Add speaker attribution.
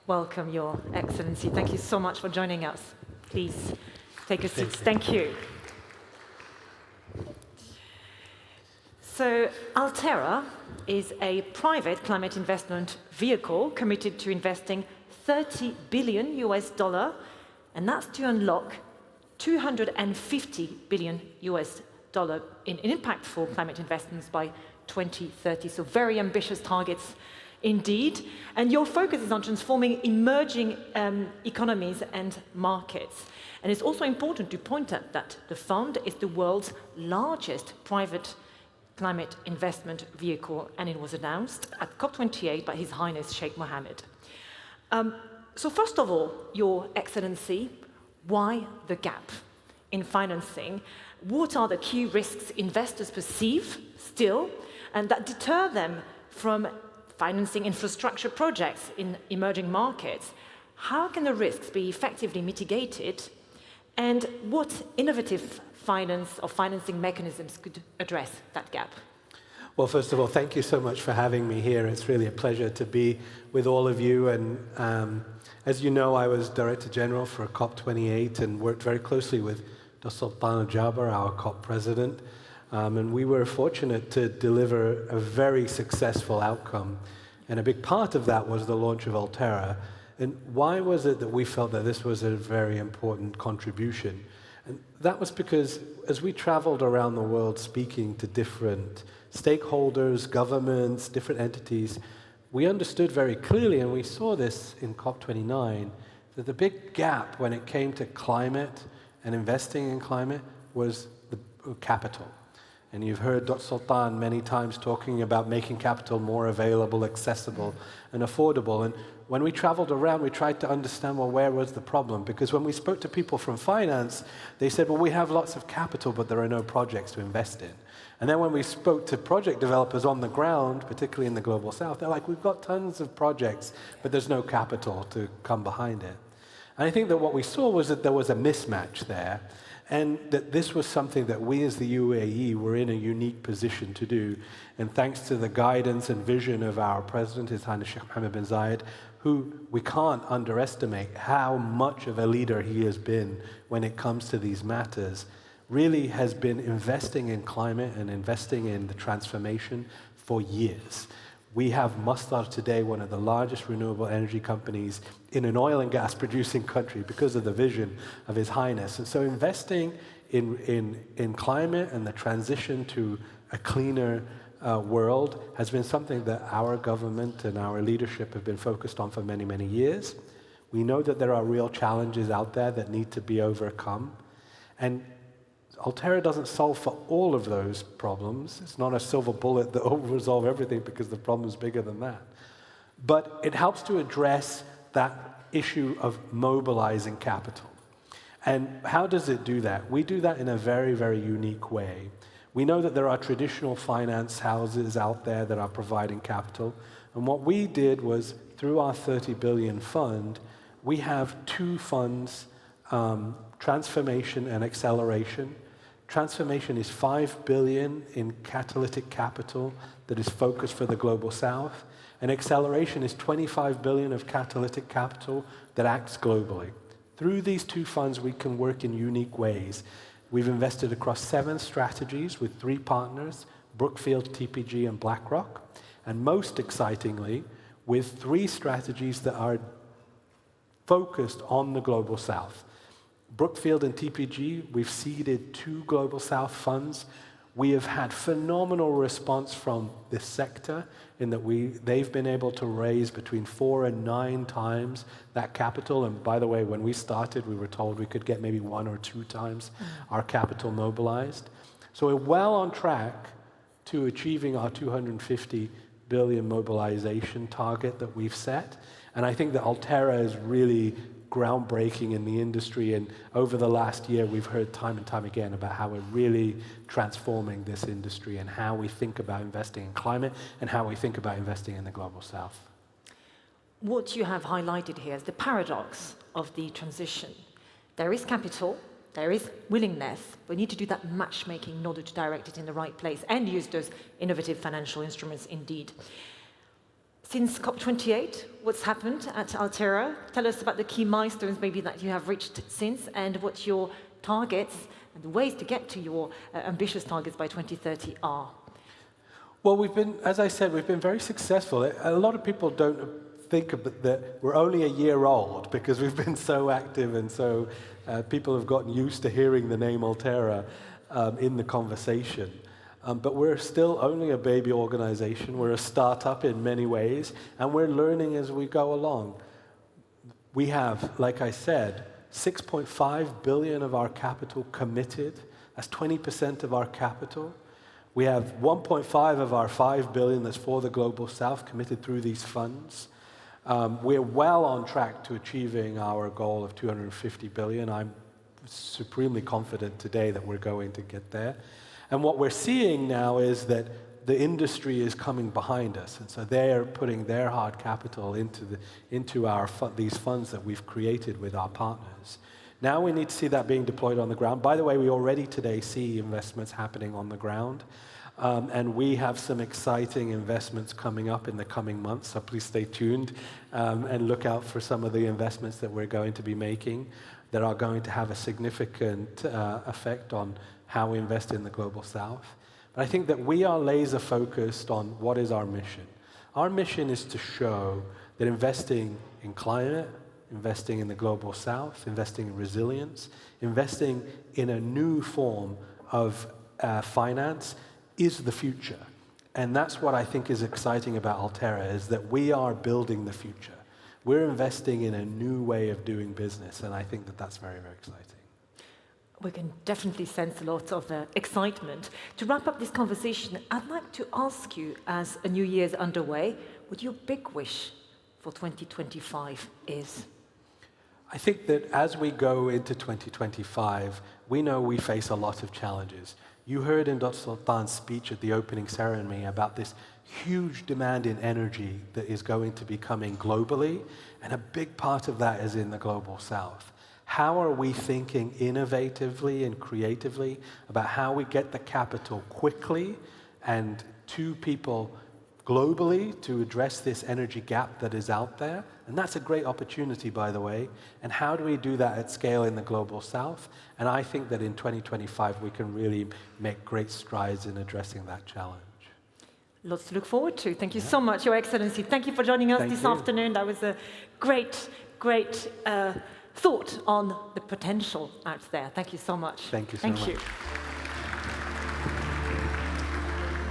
Speaker 1: welcome Your Excellency. Thank you so much for joining us. Please take your seats. Thank you. So Altera is a private climate investment vehicle committed to investing $30 billion, and that's to unlock $250 billion in impactful climate investments by 2030. So very ambitious targets indeed. And your focus is on transforming emerging economies and markets. And it's also important to point out that the fund is the world's largest private climate investment vehicle, and it was announced at COP28 by His Highness Sheikh Mohammed. So first of all, Your Excellency, why the gap in financing? What are the key risks investors perceive still, and that deter them from financing infrastructure projects in emerging markets? How can the risks be effectively mitigated, and what innovative finance or financing mechanisms could address that gap?
Speaker 2: Well, first of all, thank you so much for having me here. It's really a pleasure to be with all of you. And as you know, I was Director General for COP28 and worked very closely with Dr. Sultan Al-Jaber, our COP President. And we were fortunate to deliver a very successful outcome. And a big part of that was the launch of Altera. And why was it that we felt that this was a very important contribution? And that was because as we traveled around the world speaking to different stakeholders, governments, different entities, we understood very clearly, and we saw this in COP29, that the big gap when it came to climate and investing in climate was the capital. And you've heard Dr. Sultan many times talking about making capital more available, accessible, and affordable. And when we traveled around, we tried to understand, well, where was the problem? Because when we spoke to people from finance, they said, well, we have lots of capital, but there are no projects to invest in. And then when we spoke to project developers on the ground, particularly in the Global South, they're like, we've got tons of projects, but there's no capital to come behind it. And I think that what we saw was that there was a mismatch there, and that this was something that we as the UAE were in a unique position to do. And thanks to the guidance and vision of our president, His Highness Sheikh Mohammed bin Zayed, who we can't underestimate how much of a leader he has been when it comes to these matters, really has been investing in climate and investing in the transformation for years. We have Masdar today, one of the largest renewable energy companies in an oil and gas producing country because of the vision of His Highness. And so investing in climate and the transition to a cleaner world has been something that our government and our leadership have been focused on for many, many years. We know that there are real challenges out there that need to be overcome. And Altera doesn't solve for all of those problems. It's not a silver bullet that will resolve everything because the problem is bigger than that. But it helps to address that issue of mobilizing capital. And how does it do that? We do that in a very, very unique way. We know that there are traditional finance houses out there that are providing capital. And what we did was, through our 30 billion fund, we have two funds, transformation and acceleration. Transformation is 5 billion in catalytic capital that is focused for the Global South. And acceleration is 25 billion of catalytic capital that acts globally. Through these two funds, we can work in unique ways. We've invested across 7 strategies with 3 partners, Brookfield, TPG, and BlackRock. And most excitingly, with 3 strategies that are focused on the Global South. Brookfield and TPG, we've seeded 2 Global South funds. We have had phenomenal response from this sector in that they've been able to raise between 4 and 9 times that capital. And by the way, when we started, we were told we could get maybe 1 or 2 times our capital mobilized. So we're well on track to achieving our 250 billion mobilization target that we've set. And I think that Altera is really groundbreaking in the industry, and over the last year we've heard time and time again about how we're really transforming this industry and how we think about investing in climate and how we think about investing in the Global South.
Speaker 1: What you have highlighted here is the paradox of the transition. There is capital, there is willingness, but we need to do that matchmaking in order to direct it in the right place and use those innovative financial instruments indeed. Since COP28, what's happened at Altera? Tell us about the key milestones maybe that you have reached since and what your targets and the ways to get to your ambitious targets by 2030 are.
Speaker 2: Well, as I said, we've been very successful. A lot of people don't think that we're only a year old because we've been so active and so people have gotten used to hearing the name Altera in the conversation. But we're still only a baby organization. We're a startup in many ways, and we're learning as we go along. We have, like I said, 6.5 billion of our capital committed. That's 20% of our capital. We have 1.5 of our 5 billion that's for the Global South committed through these funds. We're well on track to achieving our goal of 250 billion. I'm supremely confident today that we're going to get there. And what we're seeing now is that the industry is coming behind us, and so they're putting their hard capital into these funds that we've created with our partners. Now we need to see that being deployed on the ground. By the way, we already today see investments happening on the ground, and we have some exciting investments coming up in the coming months, so please stay tuned and look out for some of the investments that we're going to be making that are going to have a significant effect on how we invest in the Global South. But I think that we are laser focused on what is our mission. Our mission is to show that investing in climate, investing in the Global South, investing in resilience, investing in a new form of finance is the future. And that's what I think is exciting about Altera, is that we are building the future. We're investing in a new way of doing business, and I think that that's very, very exciting.
Speaker 1: We can definitely sense a lot of excitement. To wrap up this conversation, I'd like to ask you, as a new year's underway, what your big wish for 2025 is.
Speaker 2: I think that as we go into 2025, we know we face a lot of challenges. You heard in Dr. Sultan's speech at the opening ceremony about this huge demand in energy that is going to be coming globally, and a big part of that is in the Global South. How are we thinking innovatively and creatively about how we get the capital quickly and to people globally to address this energy gap that is out there? And that's a great opportunity, by the way. And how do we do that at scale in the Global South? And I think that in 2025, we can really make great strides in addressing that challenge.
Speaker 1: Lots to look forward to. Thank you so much, Your Excellency. Thank you for joining us this afternoon. That was a great thought on the potential out there. Thank you so much.
Speaker 2: Thank you so much.
Speaker 1: Thank you.